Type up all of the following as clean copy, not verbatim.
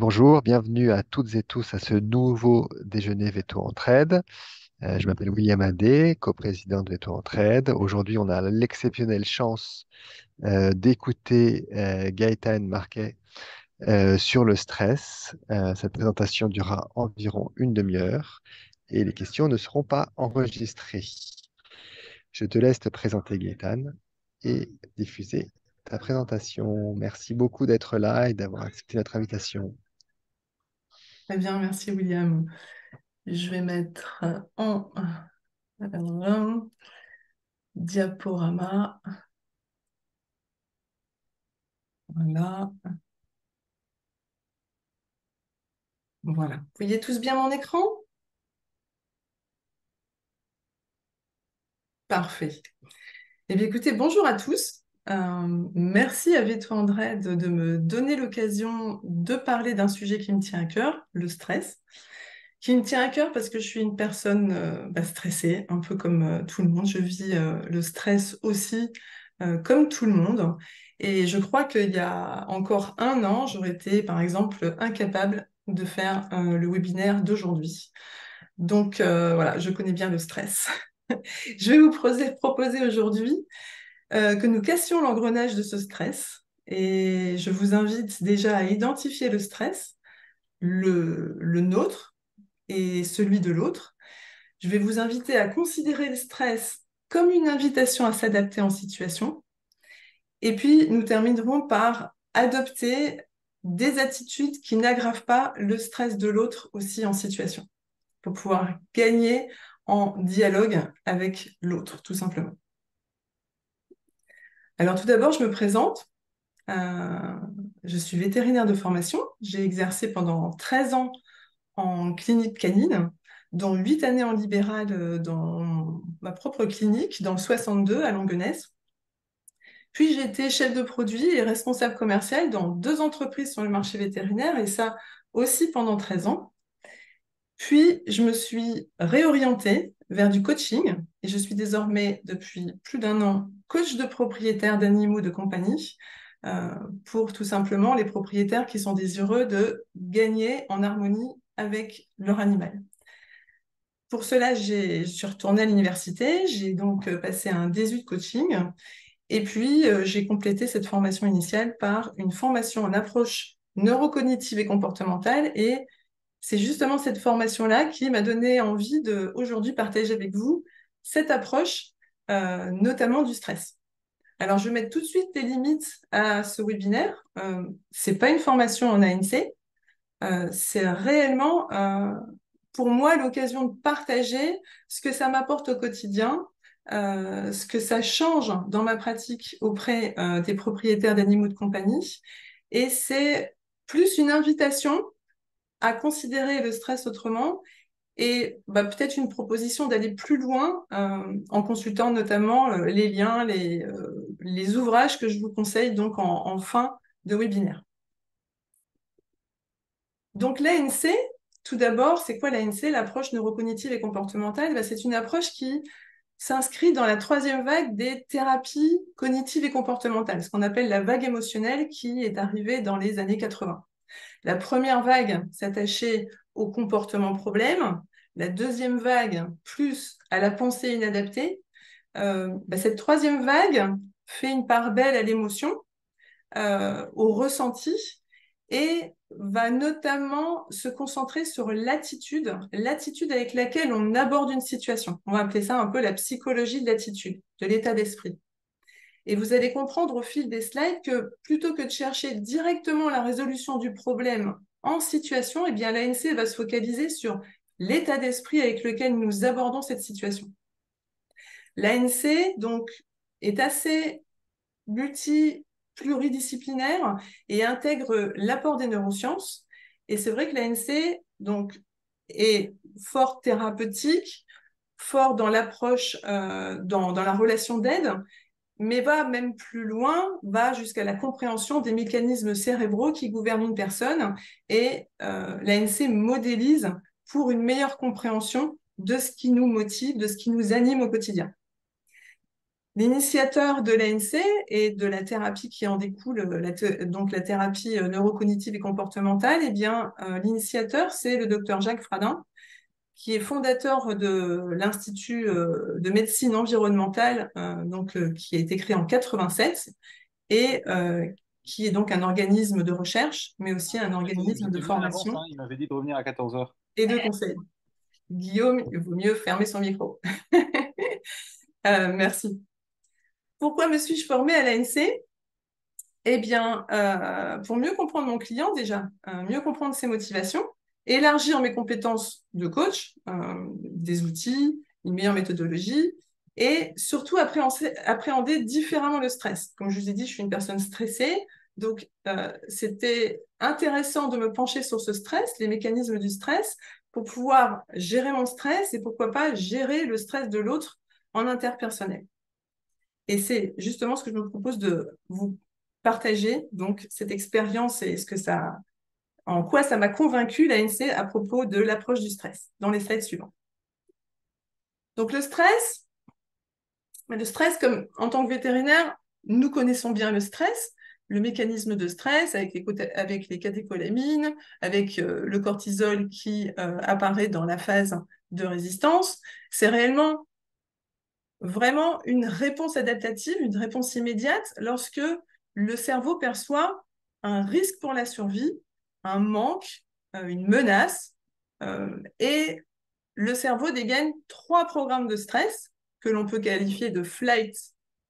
Bonjour, bienvenue à toutes et tous à ce nouveau déjeuner Veto Entraide. Je m'appelle William Adé, coprésident de Veto Entraide. Aujourd'hui, on a l'exceptionnelle chance d'écouter Gaëtan Marquet sur le stress. Cette présentation durera environ une demi-heure et les questions ne seront pas enregistrées. Je te laisse te présenter, Gaëtan, et diffuser ta présentation. Merci beaucoup d'être là et d'avoir accepté notre invitation. Très bien, merci William. Je vais mettre en diaporama. Voilà, voilà. Vous voyez tous bien mon écran? Parfait. Eh bien, écoutez, bonjour à tous. Merci à Veto André de me donner l'occasion de parler d'un sujet qui me tient à cœur, le stress, qui me tient à cœur parce que je suis une personne stressée, un peu comme tout le monde. Je vis le stress aussi comme tout le monde. Et je crois qu'il y a encore un an, j'aurais été, par exemple, incapable de faire le webinaire d'aujourd'hui. Donc voilà, je connais bien le stress. Je vais vous proposer aujourd'hui que nous cassions l'engrenage de ce stress. Et je vous invite déjà à identifier le stress, le nôtre et celui de l'autre. Je vais vous inviter à considérer le stress comme une invitation à s'adapter en situation. Et puis, nous terminerons par adopter des attitudes qui n'aggravent pas le stress de l'autre aussi en situation, pour pouvoir gagner en dialogue avec l'autre, tout simplement. Alors tout d'abord, je me présente. Euh, je suis vétérinaire de formation. J'ai exercé pendant 13 ans en clinique canine, dont 8 années en libéral dans ma propre clinique, dans le 62 à Languenès. Puis j'ai été chef de produit et responsable commercial dans 2 entreprises sur le marché vétérinaire, et ça aussi pendant 13 ans. Puis je me suis réorientée vers du coaching, et je suis désormais depuis plus d'un an coach de propriétaires d'animaux de compagnie, euh, pour tout simplement les propriétaires qui sont désireux de gagner en harmonie avec leur animal. Pour cela, je suis retournée à l'université, j'ai donc passé un DSU de coaching, et puis j'ai complété cette formation initiale par une formation en approche neurocognitive et comportementale, et c'est justement cette formation-là qui m'a donné envie de aujourd'hui partager avec vous cette approche, notamment du stress. Alors, je vais mettre tout de suite des limites à ce webinaire. C'est pas une formation en ANC, c'est réellement pour moi l'occasion de partager ce que ça m'apporte au quotidien, ce que ça change dans ma pratique auprès des propriétaires d'animaux de compagnie. Et c'est plus une invitation à considérer le stress autrement et peut-être une proposition d'aller plus loin en consultant notamment les liens, les ouvrages que je vous conseille donc en fin de webinaire. Donc l'ANC, tout d'abord, c'est quoi l'ANC? L'approche neurocognitive et comportementale, c'est une approche qui s'inscrit dans la troisième vague des thérapies cognitives et comportementales, ce qu'on appelle la vague émotionnelle qui est arrivée dans les années 80. La première vague s'attachait au comportement problème, la deuxième vague plus à la pensée inadaptée. Cette troisième vague fait une part belle à l'émotion, au ressenti, et va notamment se concentrer sur l'attitude avec laquelle on aborde une situation. On va appeler ça un peu la psychologie de l'attitude, de l'état d'esprit. Et vous allez comprendre au fil des slides que plutôt que de chercher directement la résolution du problème en situation, eh bien l'ANC va se focaliser sur l'état d'esprit avec lequel nous abordons cette situation. L'ANC, donc, est assez pluridisciplinaire et intègre l'apport des neurosciences. Et c'est vrai que l'ANC, donc, est fort thérapeutique, fort dans l'approche, dans la relation d'aide, mais va même plus loin, va jusqu'à la compréhension des mécanismes cérébraux qui gouvernent une personne, et l'ANC modélise pour une meilleure compréhension de ce qui nous motive, de ce qui nous anime au quotidien. L'initiateur de l'ANC et de la thérapie qui en découle, donc la thérapie neurocognitive et comportementale, eh bien, l'initiateur, c'est le docteur Jacques Fradin, qui est fondateur de l'Institut de médecine environnementale, qui a été créé en 87 et qui est donc un organisme de recherche, mais aussi un organisme de J'étais bien à l'avance, hein. formation Il m'avait dit de revenir à 14 heures. et de conseil. Guillaume, il vaut mieux fermer son micro. Merci. Pourquoi me suis-je formée à l'ANC? Eh bien, pour mieux comprendre mon client déjà, mieux comprendre ses motivations, élargir mes compétences de coach, des outils, une meilleure méthodologie, et surtout appréhender différemment le stress. Comme je vous ai dit, je suis une personne stressée, donc c'était intéressant de me pencher sur ce stress, les mécanismes du stress, pour pouvoir gérer mon stress et pourquoi pas gérer le stress de l'autre en interpersonnel. Et c'est justement ce que je me propose de vous partager, donc cette expérience et en quoi ça m'a convaincu l'ANC à propos de l'approche du stress, dans les slides suivants. Donc le stress comme en tant que vétérinaire, nous connaissons bien le stress, le mécanisme de stress avec les catécholamines, avec le cortisol qui apparaît dans la phase de résistance. C'est réellement vraiment une réponse adaptative, une réponse immédiate lorsque le cerveau perçoit un risque pour la survie, un manque, une menace, et le cerveau dégaine 3 programmes de stress que l'on peut qualifier de flight,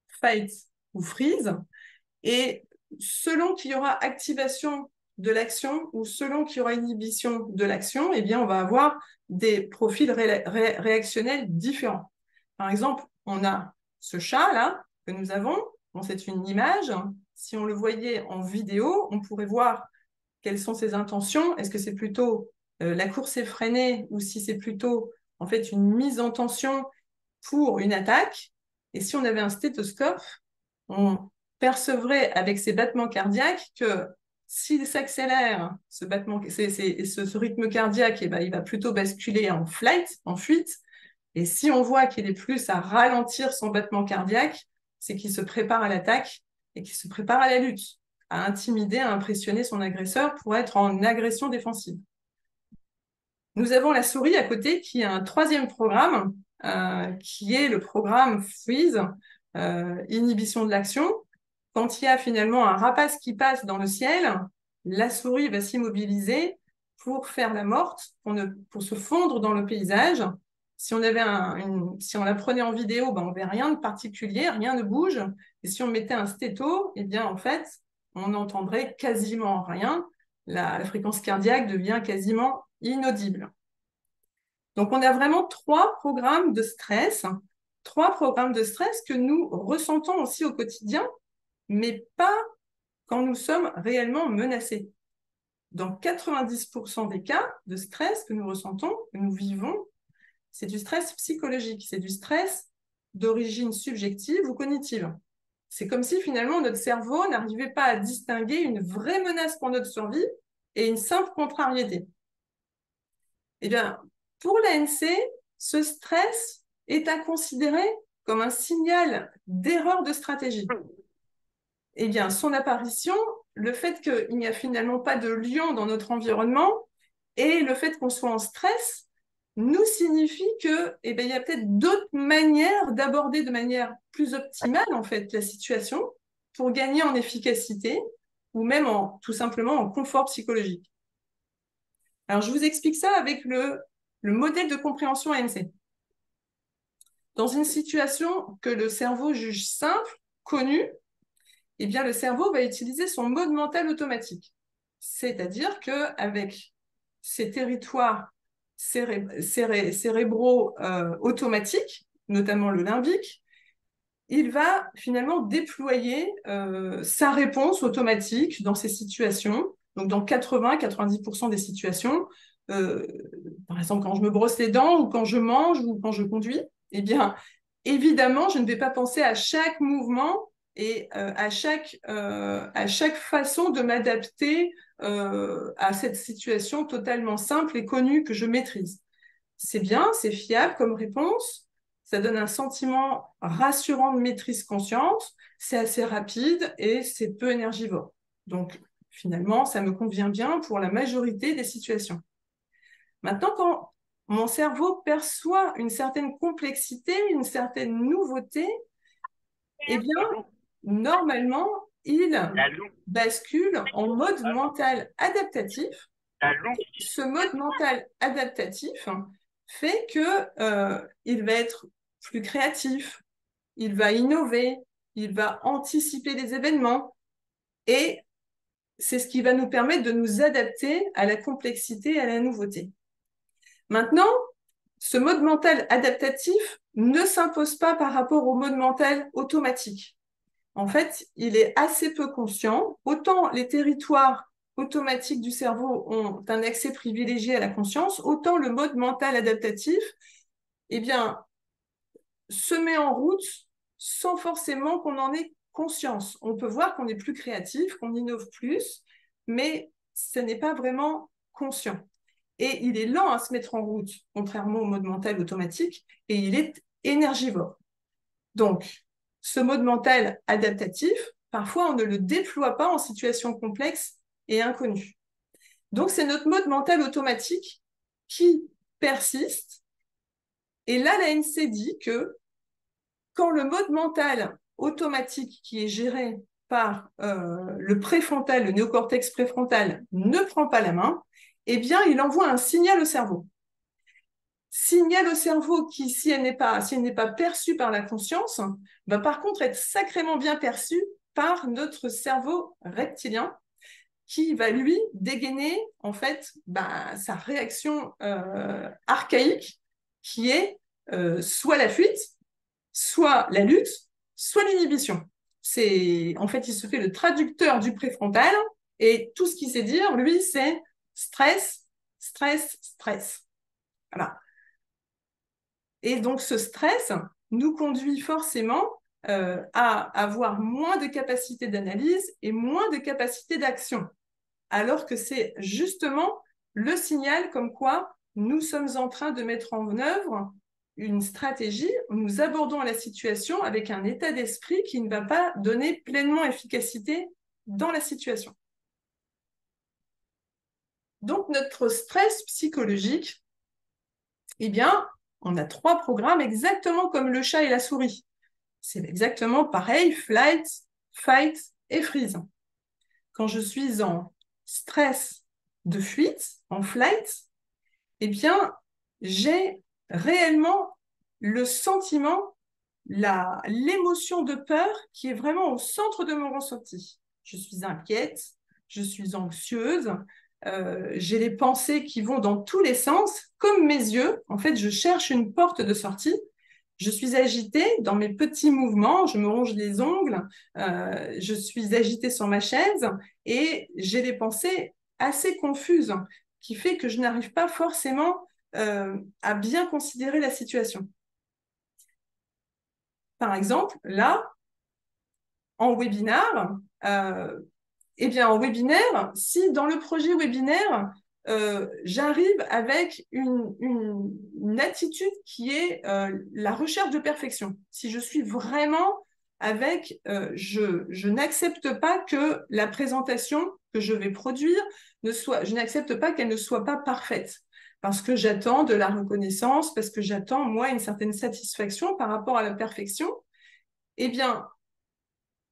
fight ou freeze, et selon qu'il y aura activation de l'action ou selon qu'il y aura inhibition de l'action, eh bien, on va avoir des profils réactionnels différents. Par exemple, on a ce chat-là que nous avons. Bon, c'est une image. Si on le voyait en vidéo, on pourrait voir quelles sont ses intentions. Est-ce que c'est plutôt la course effrénée ou si c'est plutôt en fait une mise en tension pour une attaque? Et si on avait un stéthoscope, on percevrait avec ses battements cardiaques que s'il s'accélère, ce rythme cardiaque, eh ben, il va plutôt basculer en flight, en fuite. Et si on voit qu'il est plus à ralentir son battement cardiaque, c'est qu'il se prépare à l'attaque et qu'il se prépare à la lutte, à intimider, à impressionner son agresseur pour être en agression défensive. Nous avons la souris à côté qui a un 3e programme, qui est le programme freeze, inhibition de l'action. Quand il y a finalement un rapace qui passe dans le ciel, la souris va s'immobiliser pour faire la morte, pour se fondre dans le paysage. Si on la prenait en vidéo, ben on ne verrait rien de particulier, rien ne bouge. Et si on mettait un stéto, eh bien en fait, on n'entendrait quasiment rien. La fréquence cardiaque devient quasiment inaudible. Donc on a vraiment 3 programmes de stress, 3 programmes de stress que nous ressentons aussi au quotidien, mais pas quand nous sommes réellement menacés. Dans 90% des cas de stress que nous ressentons, que nous vivons, c'est du stress psychologique, c'est du stress d'origine subjective ou cognitive. C'est comme si finalement notre cerveau n'arrivait pas à distinguer une vraie menace pour notre survie et une simple contrariété. Eh bien, pour l'ANC, ce stress est à considérer comme un signal d'erreur de stratégie. Eh bien, son apparition, le fait qu'il n'y a finalement pas de lion dans notre environnement et le fait qu'on soit en stress nous signifie que, eh bien, il y a peut-être d'autres manières d'aborder de manière plus optimale en fait la situation pour gagner en efficacité ou même tout simplement en confort psychologique. Alors, je vous explique ça avec le modèle de compréhension ANC. Dans une situation que le cerveau juge simple, connue, eh bien, le cerveau va utiliser son mode mental automatique. C'est-à-dire qu'avec ces territoires cérébraux automatiques, notamment le limbique, il va finalement déployer sa réponse automatique dans ces situations. Donc, dans 80-90% des situations, par exemple, quand je me brosse les dents ou quand je mange ou quand je conduis, eh bien, évidemment, je ne vais pas penser à chaque mouvement et à chaque façon de m'adapter à cette situation totalement simple et connue que je maîtrise. C'est bien, c'est fiable comme réponse, ça donne un sentiment rassurant de maîtrise consciente, c'est assez rapide et c'est peu énergivore. Donc, finalement, ça me convient bien pour la majorité des situations. Maintenant, quand mon cerveau perçoit une certaine complexité, une certaine nouveauté, eh bien, normalement, il bascule en mode mental adaptatif. Ce mode mental adaptatif fait que il va être plus créatif, il va innover, il va anticiper les événements et c'est ce qui va nous permettre de nous adapter à la complexité et à la nouveauté. Maintenant, ce mode mental adaptatif ne s'impose pas par rapport au mode mental automatique. En fait, il est assez peu conscient. Autant les territoires automatiques du cerveau ont un accès privilégié à la conscience, autant le mode mental adaptatif, eh bien, se met en route sans forcément qu'on en ait conscience. On peut voir qu'on est plus créatif, qu'on innove plus, mais ce n'est pas vraiment conscient. Et il est lent à se mettre en route, contrairement au mode mental automatique, et il est énergivore. Donc, ce mode mental adaptatif, parfois on ne le déploie pas en situation complexe et inconnue. Donc, c'est notre mode mental automatique qui persiste. Et là, l'ANC dit que quand le mode mental automatique qui est géré par le préfrontal, le néocortex préfrontal, ne prend pas la main, eh bien, il envoie un signal au cerveau. Signal au cerveau qui, si elle n'est pas perçue par la conscience, va par contre être sacrément bien perçue par notre cerveau reptilien, qui va lui dégainer en fait sa réaction archaïque, qui est soit la fuite, soit la lutte, soit l'inhibition. En fait, il se fait le traducteur du préfrontal et tout ce qu'il sait dire, lui, c'est stress, stress, stress. Voilà. Et donc, ce stress nous conduit forcément à avoir moins de capacité d'analyse et moins de capacité d'action, alors que c'est justement le signal comme quoi nous sommes en train de mettre en œuvre une stratégie où nous abordons la situation avec un état d'esprit qui ne va pas donner pleinement efficacité dans la situation. Donc, notre stress psychologique, eh bien, on a 3 programmes exactement comme le chat et la souris. C'est exactement pareil, flight, fight et freeze. Quand je suis en stress de fuite, en flight, eh bien, j'ai réellement le sentiment, l'émotion de peur qui est vraiment au centre de mon ressenti. Je suis inquiète, je suis anxieuse, j'ai les pensées qui vont dans tous les sens, comme mes yeux. En fait, je cherche une porte de sortie. Je suis agitée dans mes petits mouvements, je me ronge les ongles, je suis agitée sur ma chaise et j'ai des pensées assez confuses qui fait que je n'arrive pas forcément à bien considérer la situation. Par exemple, là, en webinaire, eh bien, en webinaire, si dans le projet webinaire, j'arrive avec une attitude qui est la recherche de perfection. Si je suis vraiment avec, je n'accepte pas que la présentation que je vais produire je n'accepte pas qu'elle ne soit pas parfaite. Parce que j'attends de la reconnaissance, parce que j'attends, moi, une certaine satisfaction par rapport à la perfection. Eh bien,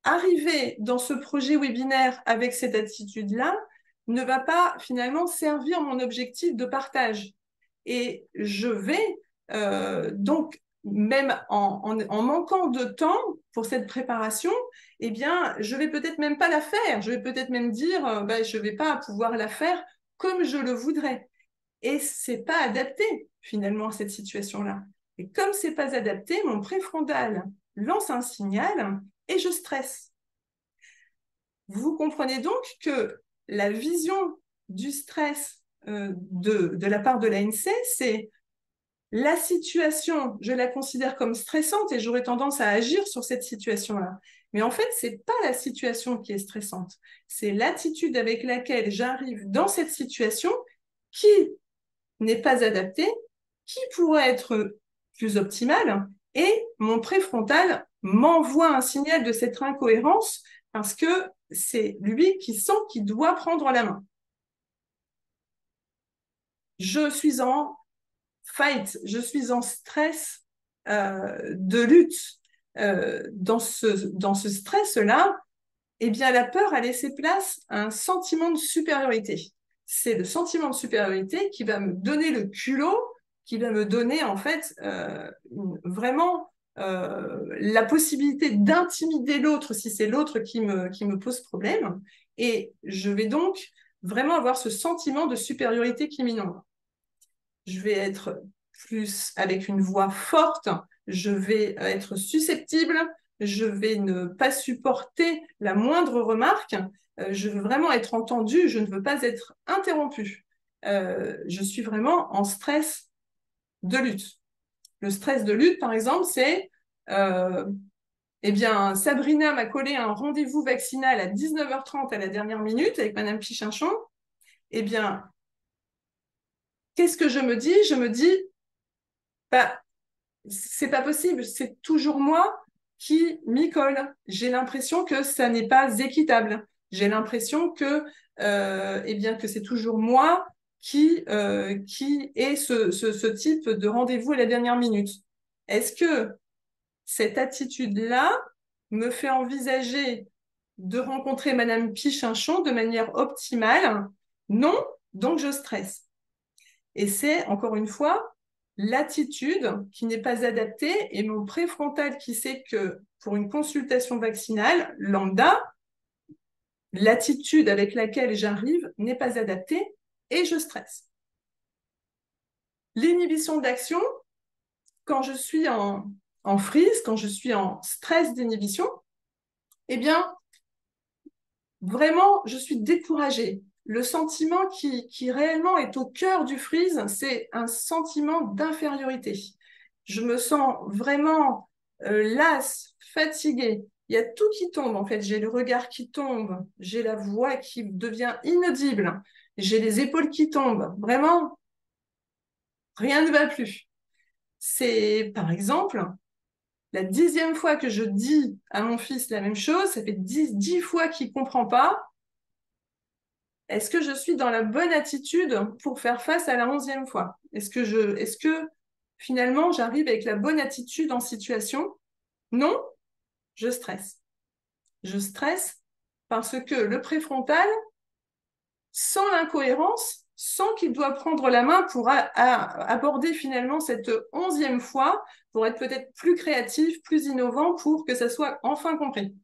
arriver dans ce projet webinaire avec cette attitude-là ne va pas finalement servir mon objectif de partage. Et je vais donc, même en manquant de temps pour cette préparation, eh bien, je vais peut-être même pas la faire. Je vais peut-être même dire, je vais pas pouvoir la faire comme je le voudrais. Et c'est pas adapté finalement à cette situation-là. Et comme c'est pas adapté, mon préfrontal lance un signal et je stresse. Vous comprenez donc que la vision du stress de la part de l'ANC, c'est la situation, je la considère comme stressante et j'aurais tendance à agir sur cette situation-là. Mais en fait, ce n'est pas la situation qui est stressante, c'est l'attitude avec laquelle j'arrive dans cette situation qui n'est pas adaptée, qui pourrait être plus optimale Et mon préfrontal m'envoie un signal de cette incohérence parce que c'est lui qui sent qu'il doit prendre la main. Je suis en fight, je suis en stress de lutte. Dans ce stress-là, eh bien, la peur a laissé place à un sentiment de supériorité. C'est le sentiment de supériorité qui va me donner le culot, qui va me donner en fait vraiment la possibilité d'intimider l'autre si c'est l'autre qui me pose problème. Et je vais donc vraiment avoir ce sentiment de supériorité qui m'inonde. Je vais être plus avec une voix forte, je vais être susceptible, je vais ne pas supporter la moindre remarque, je veux vraiment être entendue, je ne veux pas être interrompue. Je suis vraiment en stress de lutte. Le stress de lutte, par exemple, c'est eh bien, Sabrina m'a collé un rendez-vous vaccinal à 19h30 à la dernière minute avec Madame Pichinchon. Eh bien, qu'est-ce que je me dis? Je me dis, bah, c'est pas possible, c'est toujours moi qui m'y colle. J'ai l'impression que ça n'est pas équitable. J'ai l'impression que, eh bien, que c'est toujours moi qui ai ce type de rendez-vous à la dernière minute. Est-ce que cette attitude-là me fait envisager de rencontrer Madame Pichinchon de manière optimale? Non, donc je stresse. Et c'est, encore une fois, l'attitude qui n'est pas adaptée et mon préfrontal qui sait que pour une consultation vaccinale lambda, l'attitude avec laquelle j'arrive n'est pas adaptée et je stresse. L'inhibition d'action, quand je suis en freeze, quand je suis en stress d'inhibition, eh bien, vraiment, je suis découragée. Le sentiment qui réellement est au cœur du freeze, c'est un sentiment d'infériorité. Je me sens vraiment lasse, fatiguée. Il y a tout qui tombe, en fait. J'ai le regard qui tombe, j'ai la voix qui devient inaudible, j'ai les épaules qui tombent. Vraiment, rien ne va plus. C'est, par exemple, la 10e fois que je dis à mon fils la même chose, ça fait 10 fois qu'il ne comprend pas. Est-ce que je suis dans la bonne attitude pour faire face à la 11e fois? Est-ce que finalement j'arrive avec la bonne attitude en situation? Non, je stresse. Je stresse parce que le préfrontal sent l'incohérence, sent qu'il doit prendre la main pour aborder finalement cette 11e fois, pour être peut-être plus créatif, plus innovant, pour que ça soit enfin compris.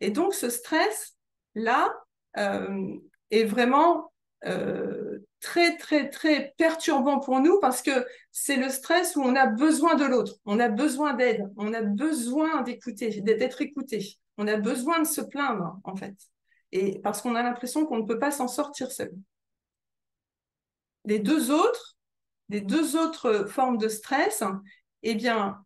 Et donc ce stress-là est vraiment très, très, très perturbant pour nous parce que c'est le stress où on a besoin de l'autre, on a besoin d'aide, on a besoin d'écouter, d'être écouté, on a besoin de se plaindre, en fait. Et parce qu'on a l'impression qu'on ne peut pas s'en sortir seul. Les deux autres formes de stress, eh bien,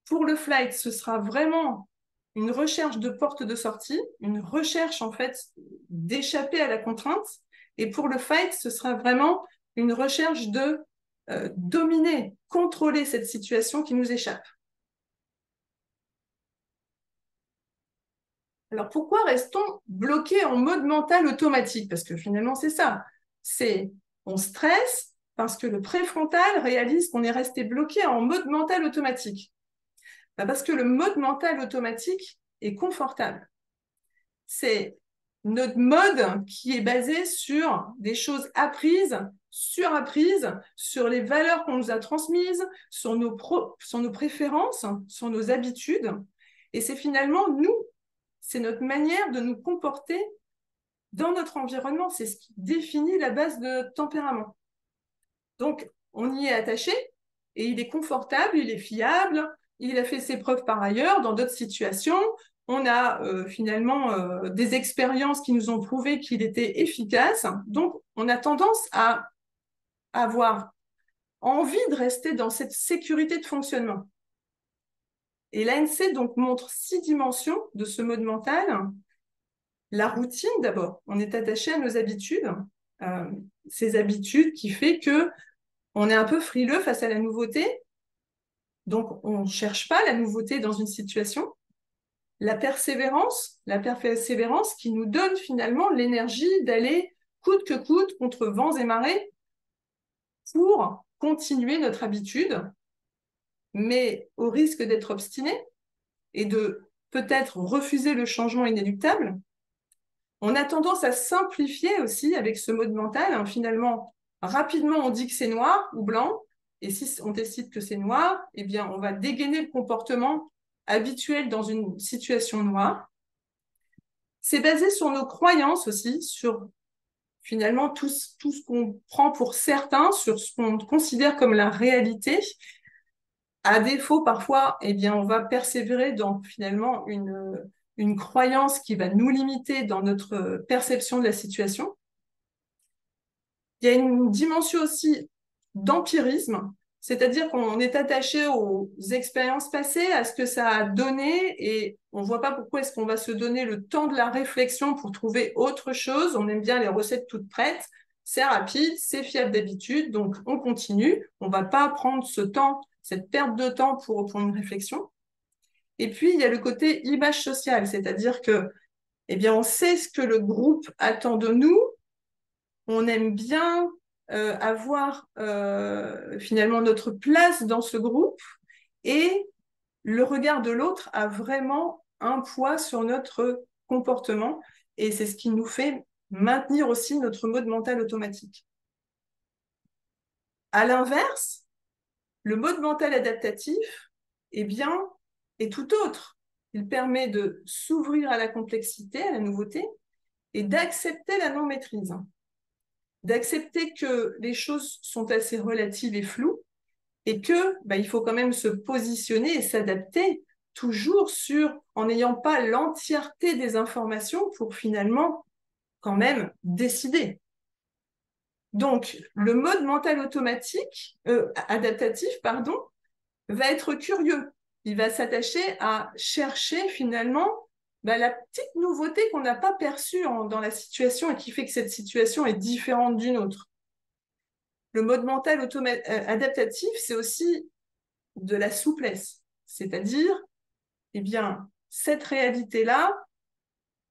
pour le flight, ce sera vraiment une recherche de porte de sortie, une recherche en fait d'échapper à la contrainte. Et pour le fight, ce sera vraiment une recherche de dominer, contrôler cette situation qui nous échappe. Alors pourquoi restons bloqués en mode mental automatique? Parce que finalement, c'est ça. On stresse parce que le préfrontal réalise qu'on est resté bloqué en mode mental automatique. Parce que le mode mental automatique est confortable. C'est notre mode qui est basé sur des choses apprises, surapprises, sur les valeurs qu'on nous a transmises, sur nos préférences, sur nos habitudes. Et c'est finalement nous, c'est notre manière de nous comporter dans notre environnement. C'est ce qui définit la base de notre tempérament. Donc, on y est attaché et il est confortable, il est fiable, il a fait ses preuves par ailleurs dans d'autres situations. On a finalement des expériences qui nous ont prouvé qu'il était efficace. Donc, on a tendance à avoir envie de rester dans cette sécurité de fonctionnement. Et l'ANC donc montre 6 dimensions de ce mode mental. La routine d'abord, on est attaché à nos habitudes, ces habitudes qui fait que on est un peu frileux face à la nouveauté. Donc, on ne cherche pas la nouveauté dans une situation. La persévérance qui nous donne finalement l'énergie d'aller coûte que coûte contre vents et marées pour continuer notre habitude, mais au risque d'être obstiné et de peut-être refuser le changement inéluctable. On a tendance à simplifier aussi avec ce mode mental. Hein, finalement, rapidement, on dit que c'est noir ou blanc. Et si on décide que c'est noir, eh bien, on va dégainer le comportement habituel dans une situation noire. C'est basé sur nos croyances aussi, sur finalement tout ce qu'on prend pour certain, sur ce qu'on considère comme la réalité. À défaut, parfois, eh bien, on va persévérer dans finalement une croyance qui va nous limiter dans notre perception de la situation. Il y a une dimension aussi d'empirisme, c'est-à-dire qu'on est attaché aux expériences passées, à ce que ça a donné, et on ne voit pas pourquoi est-ce qu'on va se donner le temps de la réflexion pour trouver autre chose. On aime bien les recettes toutes prêtes, c'est rapide, c'est fiable d'habitude, donc on continue. On ne va pas prendre ce temps, cette perte de temps pour une réflexion. Et puis, il y a le côté image sociale, c'est-à-dire que, eh bien, on sait ce que le groupe attend de nous, on aime bien avoir finalement notre place dans ce groupe et le regard de l'autre a vraiment un poids sur notre comportement et c'est ce qui nous fait maintenir aussi notre mode mental automatique. À l'inverse, le mode mental adaptatif, eh bien, est tout autre. Il permet de s'ouvrir à la complexité, à la nouveauté et d'accepter la non-maîtrise, d'accepter que les choses sont assez relatives et floues et que il faut quand même se positionner et s'adapter toujours en n'ayant pas l'entièreté des informations pour finalement quand même décider. Donc, le mode mental adaptatif, pardon, va être curieux. Il va s'attacher à chercher finalement la petite nouveauté qu'on n'a pas perçue dans la situation et qui fait que cette situation est différente d'une autre. Le mode mental adaptatif, c'est aussi de la souplesse. C'est-à-dire, eh bien, cette réalité-là,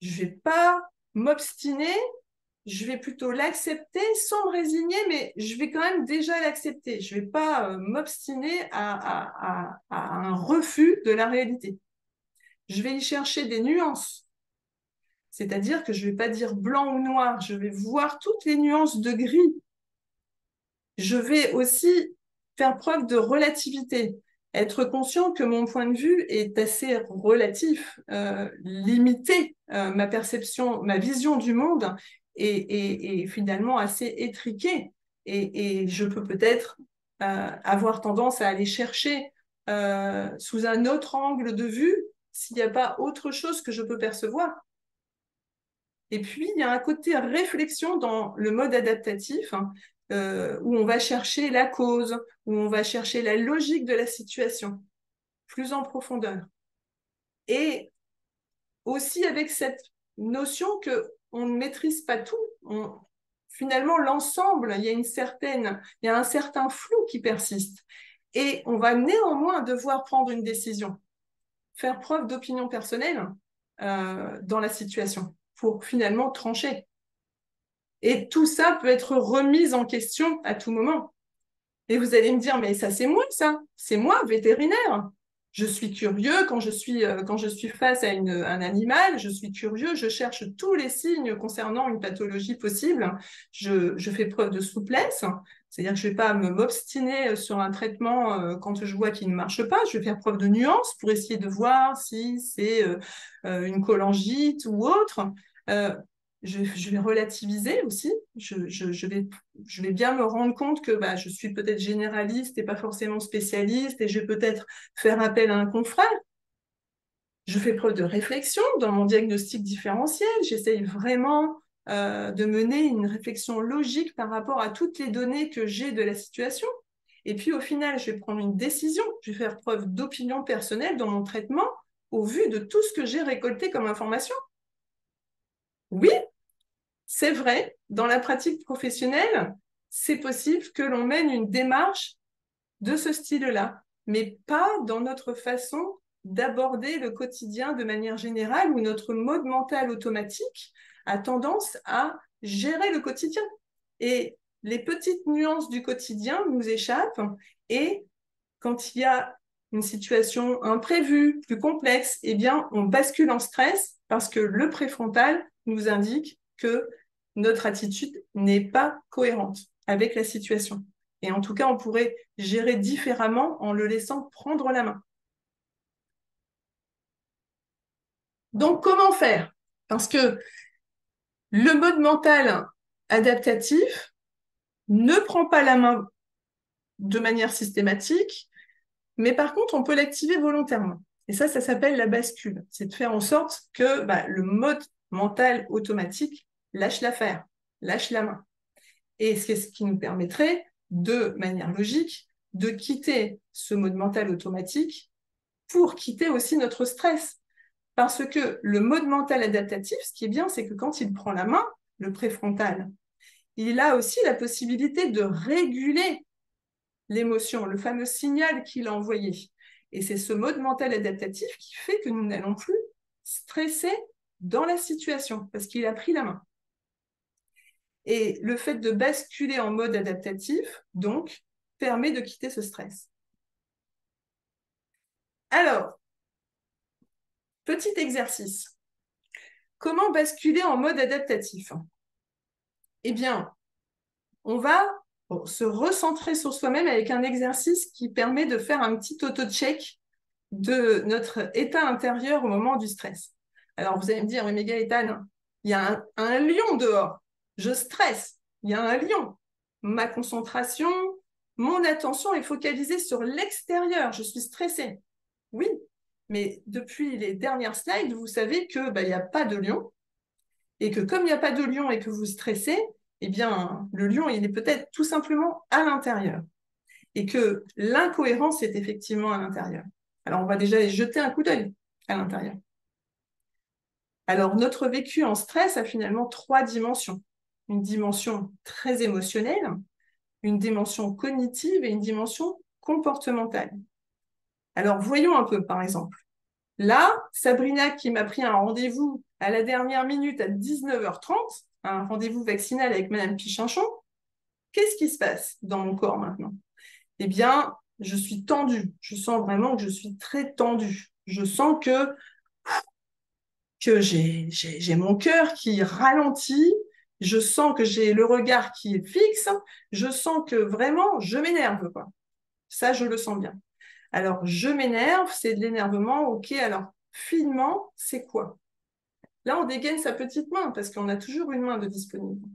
je ne vais pas m'obstiner, je vais plutôt l'accepter sans me résigner, mais je vais quand même déjà l'accepter. Je ne vais pas m'obstiner à un refus de la réalité. Je vais y chercher des nuances. C'est-à-dire que je ne vais pas dire blanc ou noir, je vais voir toutes les nuances de gris. Je vais aussi faire preuve de relativité, être conscient que mon point de vue est assez relatif, limité, ma perception, ma vision du monde est finalement assez étriquée et je peux peut-être avoir tendance à aller chercher sous un autre angle de vue s'il n'y a pas autre chose que je peux percevoir. Et puis, il y a un côté réflexion dans le mode adaptatif, hein, où on va chercher la cause, où on va chercher la logique de la situation, plus en profondeur. Et aussi avec cette notion qu'on ne maîtrise pas tout. Finalement, l'ensemble, il y a un certain flou qui persiste. Et on va néanmoins devoir prendre une décision, faire preuve d'opinion personnelle dans la situation pour finalement trancher. Et tout ça peut être remis en question à tout moment. Et vous allez me dire, mais ça, c'est moi, vétérinaire. Je suis curieux quand je suis face à un animal, je suis curieux, je cherche tous les signes concernant une pathologie possible. Je fais preuve de souplesse, c'est-à-dire que je ne vais pas m'obstiner sur un traitement quand je vois qu'il ne marche pas. Je vais faire preuve de nuance pour essayer de voir si c'est une cholangite ou autre. Euh, je vais relativiser aussi. Je vais bien me rendre compte que je suis peut-être généraliste et pas forcément spécialiste et je vais peut-être faire appel à un confrère. Je fais preuve de réflexion dans mon diagnostic différentiel. J'essaye vraiment de mener une réflexion logique par rapport à toutes les données que j'ai de la situation. Et puis au final, je vais prendre une décision. Je vais faire preuve d'opinion personnelle dans mon traitement au vu de tout ce que j'ai récolté comme information. Oui, c'est vrai, dans la pratique professionnelle, c'est possible que l'on mène une démarche de ce style-là. mais pas dans notre façon d'aborder le quotidien de manière générale, où notre mode mental automatique a tendance à gérer le quotidien. Et les petites nuances du quotidien nous échappent, et quand il y a une situation imprévue, plus complexe, eh bien, on bascule en stress parce que le préfrontal nous indique que notre attitude n'est pas cohérente avec la situation. Et en tout cas, on pourrait gérer différemment en le laissant prendre la main. Donc, comment faire? Parce que le mode mental adaptatif ne prend pas la main de manière systématique, mais par contre, on peut l'activer volontairement. Et ça s'appelle la bascule. C'est de faire en sorte que le mode mental automatique lâche l'affaire, lâche la main. Et c'est ce qui nous permettrait, de manière logique, de quitter ce mode mental automatique pour quitter aussi notre stress. Parce que le mode mental adaptatif, ce qui est bien, c'est que quand il prend la main, le préfrontal, il a aussi la possibilité de réguler l'émotion, le fameux signal qu'il a envoyé. Et c'est ce mode mental adaptatif qui fait que nous n'allons plus stresser dans la situation, parce qu'il a pris la main. Et le fait de basculer en mode adaptatif, donc, permet de quitter ce stress. Alors, petit exercice. Comment basculer en mode adaptatif? Eh bien, on va se recentrer sur soi-même avec un exercice qui permet de faire un petit auto-check de notre état intérieur au moment du stress. Alors, vous allez me dire, oui, mais Gaëtane, il y a un lion dehors. Je stresse. Il y a un lion. Ma concentration, mon attention est focalisée sur l'extérieur. Je suis stressée. Oui, mais depuis les dernières slides, vous savez qu'il n'y a pas de lion et que comme il n'y a pas de lion et que vous stressez, eh bien, le lion, il est peut-être tout simplement à l'intérieur et que l'incohérence est effectivement à l'intérieur. Alors, on va déjà jeter un coup d'œil à l'intérieur. Alors, notre vécu en stress a finalement 3 dimensions. Une dimension très émotionnelle, une dimension cognitive et une dimension comportementale. Alors, voyons un peu, par exemple. Là, Sabrina, qui m'a pris un rendez-vous à la dernière minute à 19h30, un rendez-vous vaccinal avec Madame Pichinchon, qu'est-ce qui se passe dans mon corps maintenant? Eh bien, je suis tendue. Je sens vraiment que je suis très tendue. Je sens que j'ai mon cœur qui ralentit. Je sens que j'ai le regard qui est fixe. Je sens que vraiment, je m'énerve, quoi. Ça, je le sens bien. Alors, je m'énerve, c'est de l'énervement. OK, alors, finement, c'est quoi? Là, on dégaine sa petite main parce qu'on a toujours une main de disponible.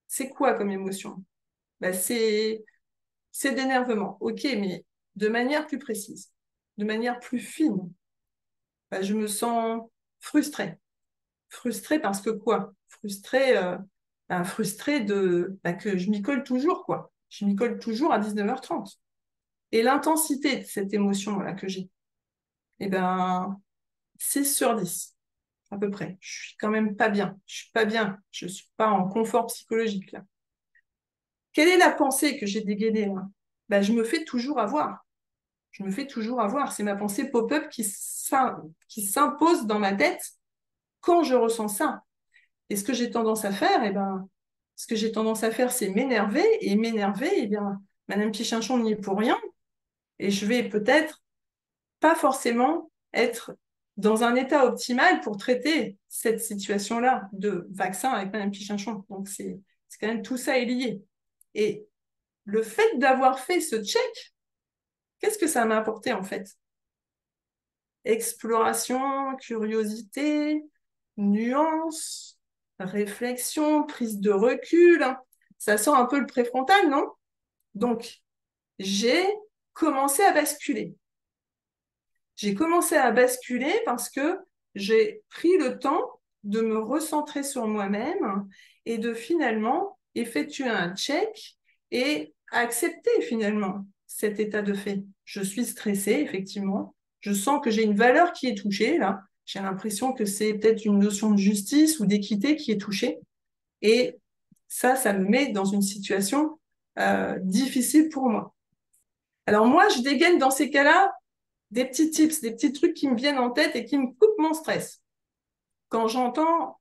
C'est quoi comme émotion? C'est d'énervement. OK, mais de manière plus précise, de manière plus fine. Je me sens frustrée. Frustrée parce que quoi? Frustrée que je m'y colle toujours, quoi. Je m'y colle toujours à 19h30. Et l'intensité de cette émotion-là que j'ai, eh ben, 6/10, à peu près. Je suis quand même pas bien. Je suis pas bien. Je suis pas en confort psychologique, là. Quelle est la pensée que j'ai dégainée, là? Je me fais toujours avoir. Je me fais toujours avoir. C'est ma pensée pop-up qui s'impose dans ma tête quand je ressens ça. Et ce que j'ai tendance à faire, c'est m'énerver. Et m'énerver, eh bien, Madame Pichinchon n'y est pour rien. Et je vais peut-être pas forcément être dans un état optimal pour traiter cette situation-là de vaccin avec Madame Pichinchon. Donc, c'est quand même tout ça est lié. Et le fait d'avoir fait ce check, qu'est-ce que ça m'a apporté en fait? Exploration, curiosité, nuance, réflexion, prise de recul. Ça sent un peu le préfrontal, non? Donc, j'ai commencé à basculer. J'ai commencé à basculer parce que j'ai pris le temps de me recentrer sur moi-même et de finalement effectuer un check et accepter finalement cet état de fait. Je suis stressée, effectivement. Je sens que j'ai une valeur qui est touchée, là. J'ai l'impression que c'est peut-être une notion de justice ou d'équité qui est touchée. Et ça me met dans une situation difficile pour moi. Alors moi, je dégaine dans ces cas-là des petits tips, des petits trucs qui me viennent en tête et qui me coupent mon stress. Quand j'entends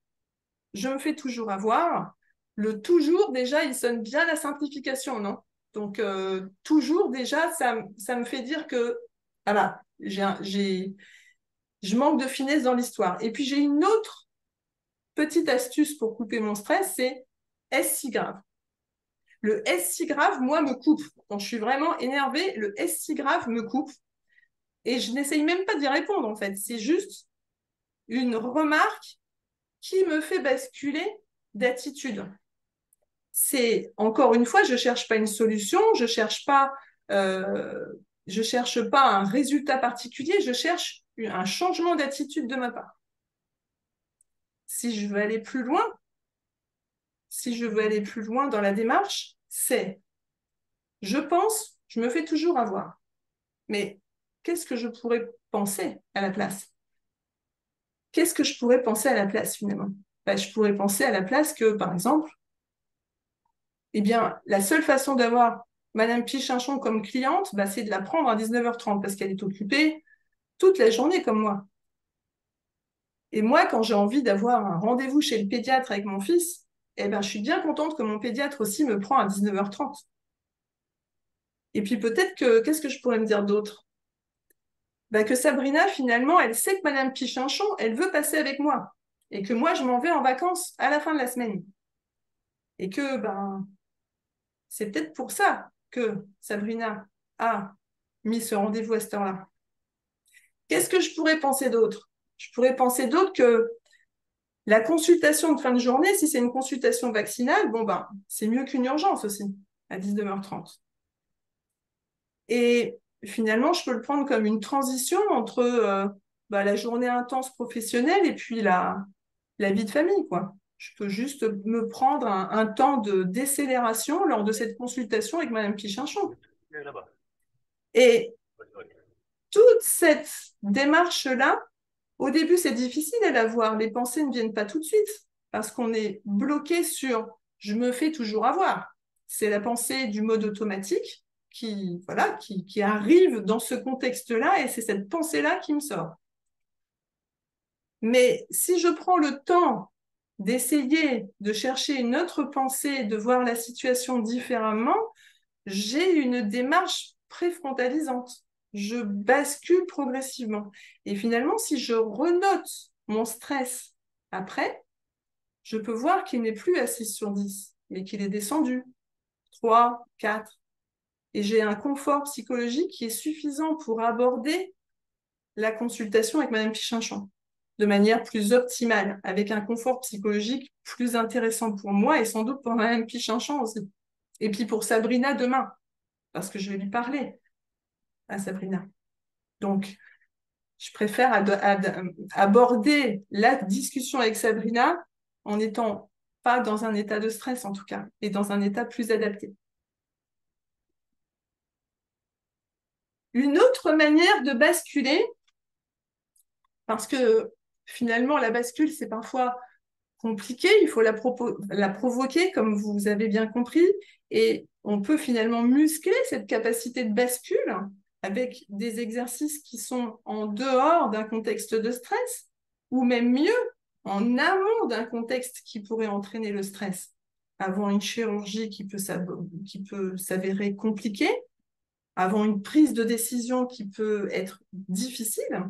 je me fais toujours avoir, le toujours, déjà, il sonne bien la simplification, non? Donc, toujours, déjà, ça me fait dire que, voilà, je manque de finesse dans l'histoire. Et puis, j'ai une autre petite astuce pour couper mon stress, c'est est-ce si grave? Le est-ce si grave, moi, me coupe. Quand je suis vraiment énervée, le est-ce si grave me coupe. Et je n'essaye même pas d'y répondre, en fait. C'est juste une remarque qui me fait basculer d'attitude. C'est encore une fois, je cherche pas une solution, euh, je cherche pas un résultat particulier, je cherche un changement d'attitude de ma part. Si je veux aller plus loin, si je veux aller plus loin dans la démarche, c'est, je pense, je me fais toujours avoir. Mais qu'est-ce que je pourrais penser à la place? Qu'est-ce que je pourrais penser à la place finalement? Ben, je pourrais penser à la place que, par exemple, eh bien, la seule façon d'avoir Madame Pichinchon comme cliente, bah, c'est de la prendre à 19h30 parce qu'elle est occupée toute la journée comme moi. Et moi, quand j'ai envie d'avoir un rendez-vous chez le pédiatre avec mon fils, eh ben, je suis bien contente que mon pédiatre aussi me prend à 19h30. Et puis peut-être que, qu'est-ce que je pourrais me dire d'autre? Bah, que Sabrina, finalement, elle sait que Madame Pichinchon, elle veut passer avec moi. Et que moi, je m'en vais en vacances à la fin de la semaine. Et que ben, c'est peut-être pour ça que Sabrina a mis ce rendez-vous à cette heure-là. Qu'est-ce que je pourrais penser d'autre? Je pourrais penser d'autre que la consultation de fin de journée, si c'est une consultation vaccinale, bon ben, c'est mieux qu'une urgence aussi, à 19h30. Et finalement, je peux le prendre comme une transition entre la journée intense professionnelle et puis la vie de famille, quoi. Je peux juste me prendre un temps de décélération lors de cette consultation avec Madame Pichinchon. Et toute cette démarche-là, au début, c'est difficile à la voir. Les pensées ne viennent pas tout de suite parce qu'on est bloqué sur je me fais toujours avoir. C'est la pensée du mode automatique qui arrive dans ce contexte-là et c'est cette pensée-là qui me sort. Mais si je prends le temps d'essayer de chercher une autre pensée, de voir la situation différemment, j'ai une démarche préfrontalisante. Je bascule progressivement. Et finalement, si je renote mon stress après, je peux voir qu'il n'est plus à 6 sur 10, mais qu'il est descendu 3, 4. Et j'ai un confort psychologique qui est suffisant pour aborder la consultation avec Madame Pichinchon de manière plus optimale, avec un confort psychologique plus intéressant pour moi et sans doute pour Madame Pichinchon aussi. Et puis pour Sabrina demain, parce que je vais lui parler à Sabrina. Donc, je préfère aborder la discussion avec Sabrina en n'étant pas dans un état de stress en tout cas, et dans un état plus adapté. Une autre manière de basculer, parce que finalement la bascule c'est parfois compliqué, il faut la provoquer comme vous avez bien compris, et on peut finalement muscler cette capacité de bascule avec des exercices qui sont en dehors d'un contexte de stress, ou même mieux, en amont d'un contexte qui pourrait entraîner le stress, avant une chirurgie qui peut s'avérer compliquée, avant une prise de décision qui peut être difficile,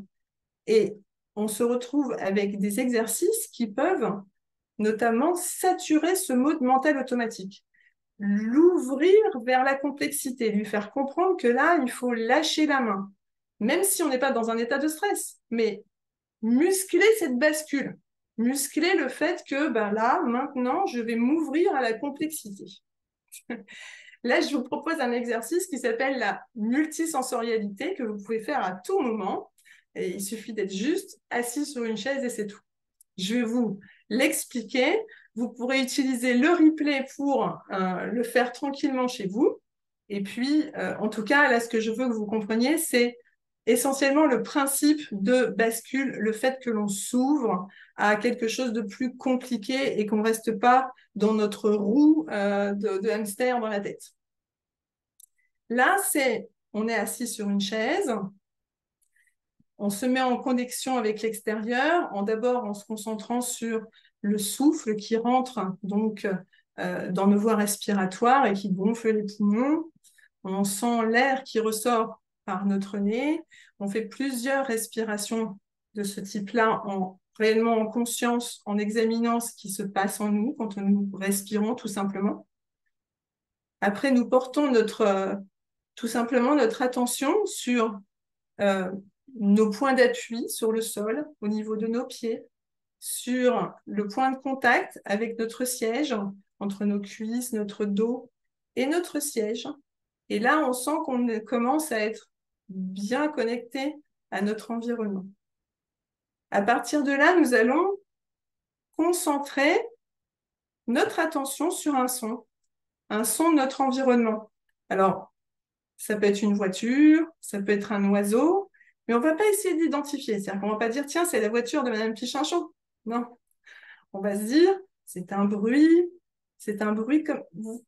et on se retrouve avec des exercices qui peuvent notamment saturer ce mode mental automatique, l'ouvrir vers la complexité, lui faire comprendre que là, il faut lâcher la main, même si on n'est pas dans un état de stress, mais muscler cette bascule, muscler le fait que là, maintenant, je vais m'ouvrir à la complexité. Là, je vous propose un exercice qui s'appelle la multisensorialité, que vous pouvez faire à tout moment. Et il suffit d'être juste assis sur une chaise et c'est tout. Je vais vous l'expliquer. Vous pourrez utiliser le replay pour le faire tranquillement chez vous. Et puis, en tout cas, là, ce que je veux que vous compreniez, c'est essentiellement le principe de bascule, le fait que l'on s'ouvre à quelque chose de plus compliqué et qu'on ne reste pas dans notre roue de hamster dans la tête. Là, c'est on est assis sur une chaise. On se met en connexion avec l'extérieur, d'abord en se concentrant sur le souffle qui rentre donc dans nos voies respiratoires et qui gonfle les poumons. On sent l'air qui ressort par notre nez. On fait plusieurs respirations de ce type-là, réellement en conscience, en examinant ce qui se passe en nous quand nous respirons tout simplement. Après, nous portons tout simplement notre attention sur euh, nos points d'appui sur le sol, au niveau de nos pieds, sur le point de contact avec notre siège, entre nos cuisses, notre dos et notre siège. Et là, on sent qu'on commence à être bien connecté à notre environnement. À partir de là, nous allons concentrer notre attention sur un son de notre environnement. Alors, ça peut être une voiture, ça peut être un oiseau, mais on ne va pas essayer d'identifier. C'est-à-dire qu'on ne va pas dire, tiens, c'est la voiture de Madame Pichinchon. Non. On va se dire, c'est un bruit comme...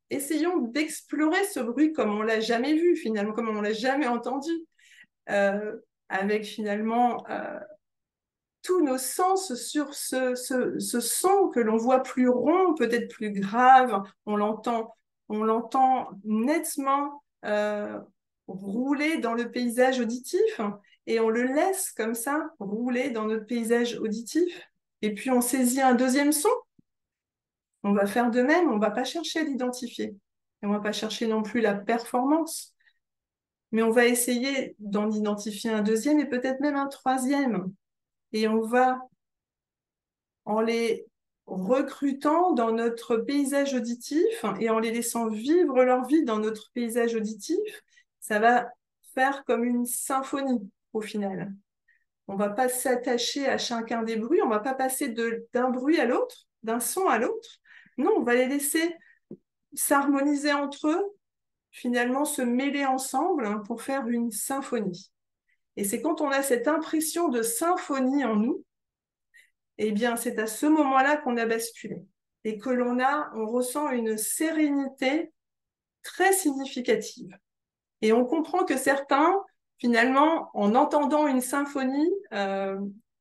Essayons d'explorer ce bruit comme on ne l'a jamais vu, finalement, comme on ne l'a jamais entendu, avec finalement tous nos sens sur ce son que l'on voit plus rond, peut-être plus grave. On l'entend nettement rouler dans le paysage auditif et on le laisse comme ça rouler dans notre paysage auditif. Et puis on saisit un deuxième son. On va faire de même, on ne va pas chercher à l'identifier. Et on ne va pas chercher non plus la performance. Mais on va essayer d'en identifier un deuxième et peut-être même un troisième. Et on va, en les recrutant dans notre paysage auditif et en les laissant vivre leur vie dans notre paysage auditif, ça va faire comme une symphonie au final. On ne va pas s'attacher à chacun des bruits, on ne va pas passer d'un bruit à l'autre, d'un son à l'autre. Non, on va les laisser s'harmoniser entre eux, finalement se mêler ensemble pour faire une symphonie. Et c'est quand on a cette impression de symphonie en nous, eh bien, c'est à ce moment-là qu'on a basculé et que on ressent une sérénité très significative. Et on comprend que certains, finalement, en entendant une symphonie,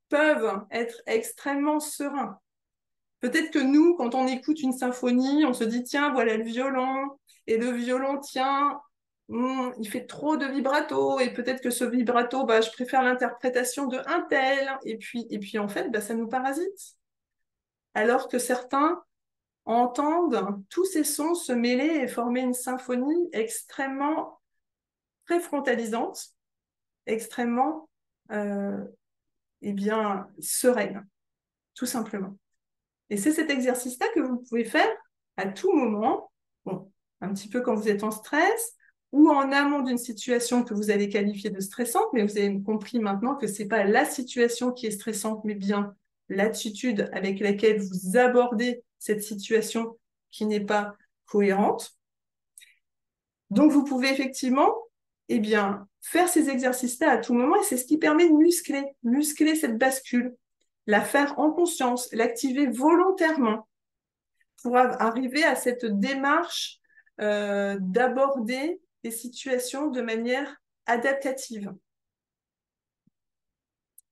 peuvent être extrêmement sereins. Peut-être que nous, quand on écoute une symphonie, on se dit, tiens, voilà le violon, et le violon, tiens, il fait trop de vibrato, et peut-être que ce vibrato, je préfère l'interprétation de un tel, et puis en fait, ça nous parasite. Alors que certains entendent tous ces sons se mêler et former une symphonie extrêmement préfrontalisante, extrêmement sereine, tout simplement. Et c'est cet exercice-là que vous pouvez faire à tout moment, bon, un petit peu quand vous êtes en stress ou en amont d'une situation que vous allez qualifier de stressante, mais vous avez compris maintenant que ce n'est pas la situation qui est stressante, mais bien l'attitude avec laquelle vous abordez cette situation qui n'est pas cohérente. Donc, vous pouvez effectivement faire ces exercices-là à tout moment et c'est ce qui permet de muscler cette bascule, la faire en conscience, l'activer volontairement pour arriver à cette démarche d'aborder les situations de manière adaptative.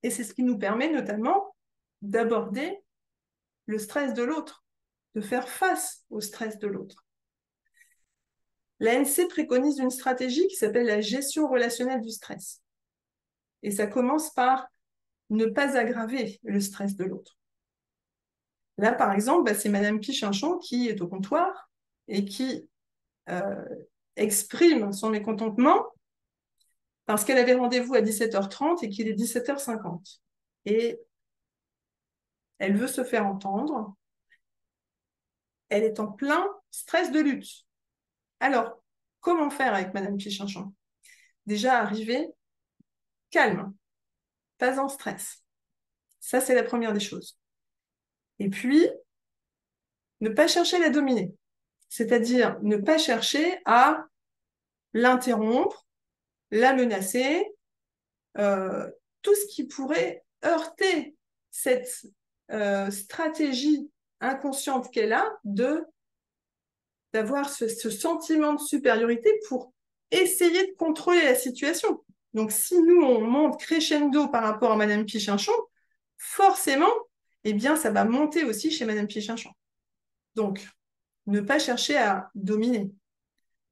Et c'est ce qui nous permet notamment d'aborder le stress de l'autre, de faire face au stress de l'autre. L'ANC préconise une stratégie qui s'appelle la gestion relationnelle du stress. Et ça commence par ne pas aggraver le stress de l'autre. Là, par exemple, c'est Madame Pichinchon qui est au comptoir et qui exprime son mécontentement parce qu'elle avait rendez-vous à 17h30 et qu'il est 17h50. Et elle veut se faire entendre. Elle est en plein stress de lutte. Alors, comment faire avec Madame Pichinchon? Déjà, arriver calme, pas en stress. Ça, c'est la première des choses. Et puis, ne pas chercher à la dominer. C'est-à-dire ne pas chercher à l'interrompre, la menacer, tout ce qui pourrait heurter cette stratégie inconsciente qu'elle a d'avoir ce sentiment de supériorité pour essayer de contrôler la situation. Donc, si nous, on monte crescendo par rapport à Madame Pichinchon, forcément, eh bien, ça va monter aussi chez Madame Pichinchon. Donc, ne pas chercher à dominer,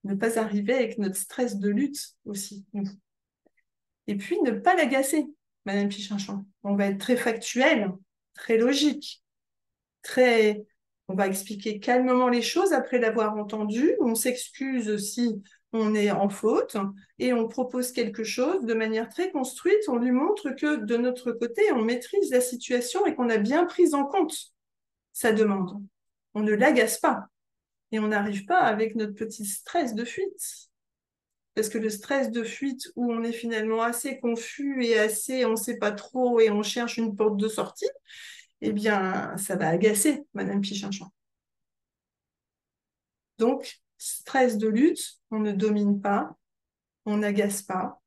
ne pas arriver avec notre stress de lutte aussi. Et puis, ne pas l'agacer, Madame Pichinchon. On va être très factuel, très logique, très... On va expliquer calmement les choses après l'avoir entendu. On s'excuse si on est en faute et on propose quelque chose de manière très construite. On lui montre que de notre côté, on maîtrise la situation et qu'on a bien pris en compte sa demande. On ne l'agace pas et on n'arrive pas avec notre petit stress de fuite. Parce que le stress de fuite où on est finalement assez confus et assez, on ne sait pas trop et on cherche une porte de sortie, eh bien, ça va agacer Madame Pichinchon. Donc, stress de lutte, on ne domine pas, on n'agace pas,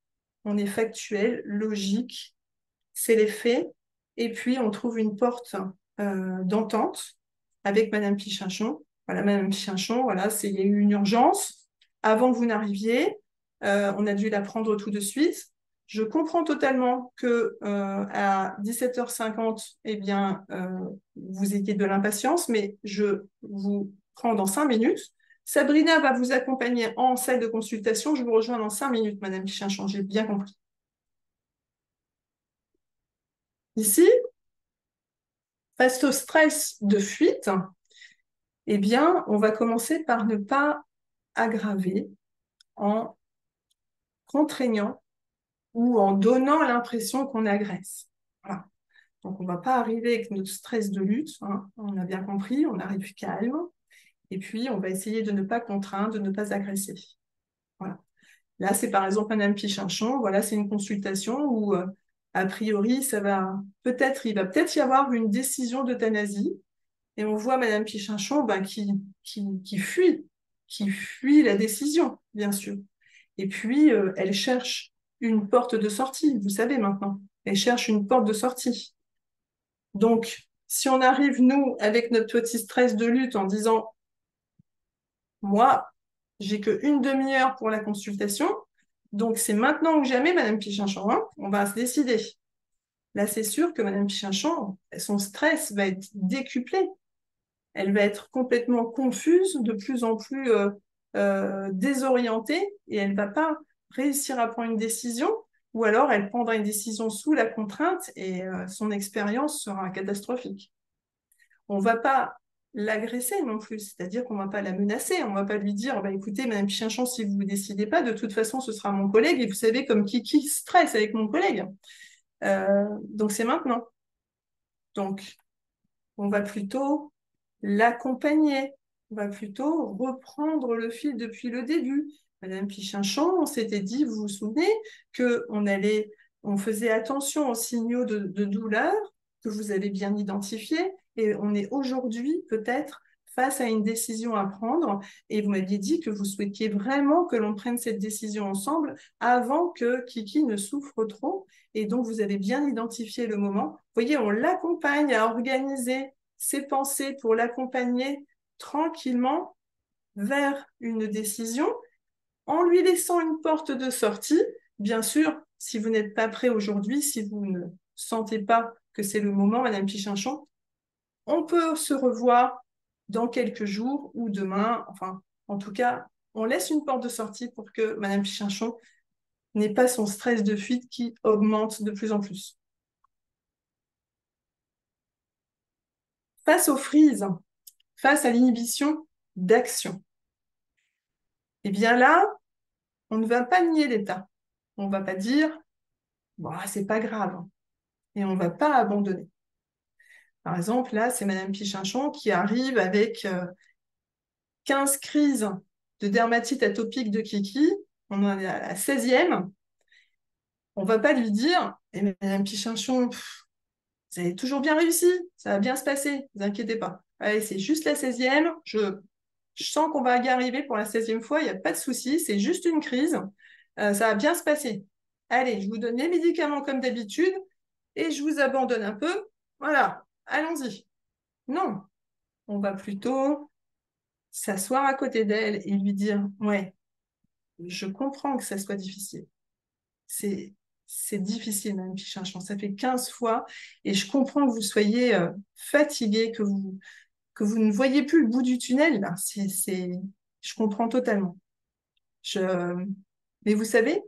on est factuel, logique, c'est les faits, et puis on trouve une porte d'entente avec Madame Pichinchon. Voilà, Madame Pichinchon, voilà, il y a eu une urgence. Avant que vous n'arriviez, on a dû la prendre tout de suite. Je comprends totalement que à 17h50, eh bien, vous ayez de l'impatience, mais je vous prends dans 5 minutes. Sabrina va vous accompagner en salle de consultation. Je vous rejoins dans 5 minutes, Madame Pichinchon, j'ai bien compris. Ici, face au stress de fuite, eh bien, on va commencer par ne pas aggraver en contraignant ou en donnant l'impression qu'on agresse. Voilà. Donc, on ne va pas arriver avec notre stress de lutte, hein. On a bien compris, on arrive calme, et puis on va essayer de ne pas contraindre, de ne pas agresser. Voilà. Là, c'est par exemple Madame Pichinchon, voilà, c'est une consultation où, a priori, il va peut-être y avoir une décision d'euthanasie, et on voit Madame Pichinchon ben, qui fuit la décision, bien sûr. Et puis, elle cherche une porte de sortie, vous savez maintenant. Elle cherche une porte de sortie. Donc, si on arrive, nous, avec notre petit stress de lutte en disant, moi, j'ai qu'une demi-heure pour la consultation, donc c'est maintenant ou jamais, Madame Pichinchon, hein, on va se décider. Là, c'est sûr que Madame Pichinchon, son stress va être décuplé. Elle va être complètement confuse, de plus en plus désorientée, et elle ne va pas réussir à prendre une décision, ou alors elle prendra une décision sous la contrainte et son expérience sera catastrophique. On ne va pas l'agresser non plus, c'est-à-dire qu'on ne va pas la menacer, on ne va pas lui dire, bah, écoutez, Madame Pichinchon, si vous ne décidez pas, de toute façon, ce sera mon collègue, et vous savez comme Kiki stresse avec mon collègue. Donc c'est maintenant. Donc on va plutôt l'accompagner. On va plutôt reprendre le fil depuis le début. Madame Pichinchon, on s'était dit, vous vous souvenez, on faisait attention aux signaux de douleur que vous avez bien identifiés, et on est aujourd'hui peut-être face à une décision à prendre, et vous m'aviez dit que vous souhaitiez vraiment que l'on prenne cette décision ensemble avant que Kiki ne souffre trop, et donc vous avez bien identifié le moment. Vous voyez, on l'accompagne à organiser ses pensées pour l'accompagner tranquillement vers une décision en lui laissant une porte de sortie. Bien sûr, si vous n'êtes pas prêt aujourd'hui, si vous ne sentez pas que c'est le moment, Madame Pichinchon, on peut se revoir dans quelques jours ou demain. Enfin, en tout cas, on laisse une porte de sortie pour que Madame Pichinchon n'ait pas son stress de fuite qui augmente de plus en plus. Face au freeze, face à l'inhibition d'action, eh bien là, on ne va pas nier l'état. On ne va pas dire, bon, c'est pas grave, hein, et on ne va pas abandonner. Par exemple, là, c'est Madame Pichinchon qui arrive avec 15 crises de dermatite atopique de Kiki. On en est à la 16e. On ne va pas lui dire, eh, Madame Pichinchon, vous avez toujours bien réussi, ça va bien se passer, ne vous inquiétez pas. Allez, c'est juste la 16e. Je sens qu'on va y arriver pour la 16e fois, il n'y a pas de souci, c'est juste une crise. Ça va bien se passer. Allez, je vous donne les médicaments comme d'habitude et je vous abandonne un peu. Voilà, allons-y. Non, on va plutôt s'asseoir à côté d'elle et lui dire, ouais, je comprends que ça soit difficile. C'est, c'est difficile, Madame Pichinchon. Ça fait 15 fois et je comprends que vous soyez fatigué, que vous ne voyez plus le bout du tunnel. Là. Je comprends totalement. Je... Mais vous savez,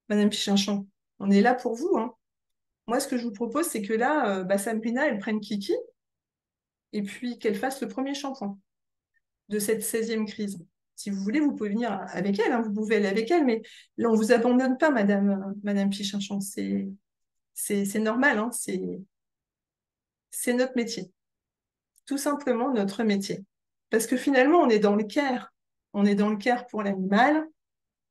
Madame Pichinchon, on est là pour vous, hein. Moi, ce que je vous propose, c'est que là, Sabrina, elle prenne Kiki et puis qu'elle fasse le premier shampoing de cette 16e crise. Si vous voulez, vous pouvez venir avec elle, hein, vous pouvez aller avec elle, mais là, on ne vous abandonne pas, Madame Pichinchon. C'est normal, hein, c'est notre métier. Tout simplement notre métier. Parce que finalement, on est dans le care. On est dans le care pour l'animal,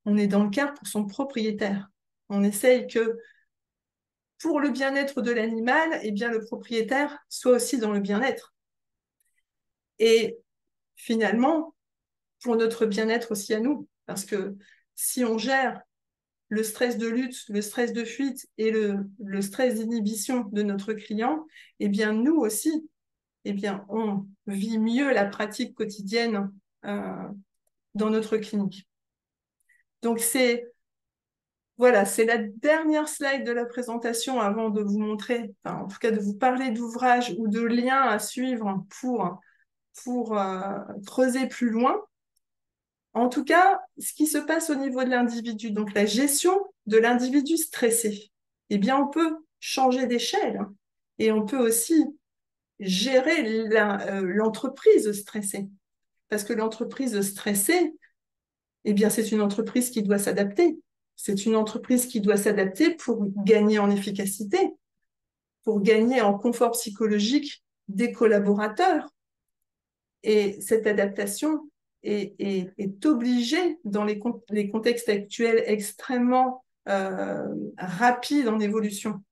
on est dans le care pour son propriétaire. On essaye que pour le bien-être de l'animal, eh bien, le propriétaire soit aussi dans le bien-être. Et finalement, pour notre bien-être aussi à nous. Parce que si on gère le stress de lutte, le stress de fuite et le stress d'inhibition de notre client, eh bien, nous aussi, eh bien, on vit mieux la pratique quotidienne dans notre clinique. Donc, voilà, c'est la dernière slide de la présentation avant de vous montrer, enfin, en tout cas de vous parler d'ouvrages ou de liens à suivre pour creuser plus loin. En tout cas, ce qui se passe au niveau de l'individu, donc la gestion de l'individu stressé, eh bien, on peut changer d'échelle et on peut aussi gérer l'entreprise stressée. Parce que l'entreprise stressée, eh bien, c'est une entreprise qui doit s'adapter. C'est une entreprise qui doit s'adapter pour gagner en efficacité, pour gagner en confort psychologique des collaborateurs. Et cette adaptation est obligée dans les contextes actuels extrêmement rapides en évolution.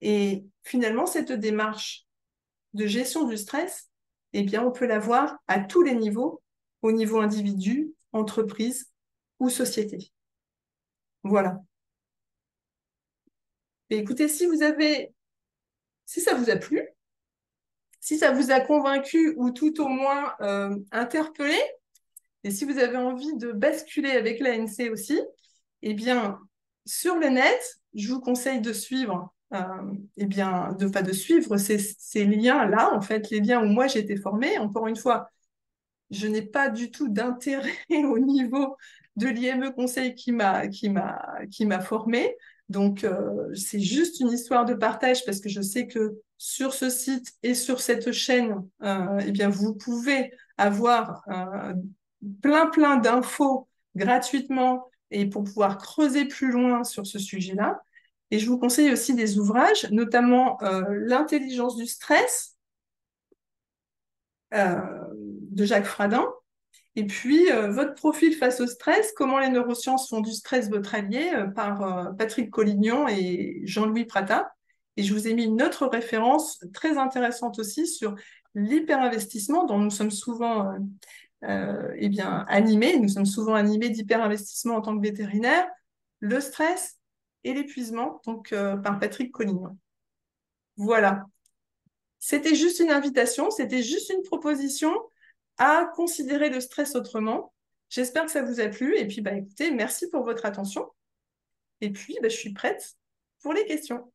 Et finalement, cette démarche de gestion du stress, eh bien, on peut l'avoir à tous les niveaux, au niveau individu, entreprise ou société. Voilà. Et écoutez, si ça vous a plu, si ça vous a convaincu ou tout au moins interpellé, et si vous avez envie de basculer avec l'ANC aussi, eh bien, sur le net, je vous conseille de suivre, eh bien, de suivre ces liens-là, en fait, les liens où moi j'ai été formée. Encore une fois, je n'ai pas du tout d'intérêt au niveau de l'IME Conseil qui m'a formée. Donc, c'est juste une histoire de partage parce que je sais que sur ce site et sur cette chaîne, eh bien, vous pouvez avoir plein d'infos gratuitement et pour pouvoir creuser plus loin sur ce sujet-là. Et je vous conseille aussi des ouvrages, notamment L'intelligence du stress de Jacques Fradin. Et puis, votre profil face au stress, comment les neurosciences font du stress votre allié, par Patrick Collignon et Jean-Louis Prata. Et je vous ai mis une autre référence très intéressante aussi sur l'hyperinvestissement dont nous sommes souvent eh bien, animés. Nous sommes souvent animés d'hyperinvestissement en tant que vétérinaire, le stress et l'épuisement, donc par Patrick Collignon. Voilà. C'était juste une invitation, c'était juste une proposition à considérer le stress autrement. J'espère que ça vous a plu. Et puis, écoutez, merci pour votre attention. Et puis, je suis prête pour les questions.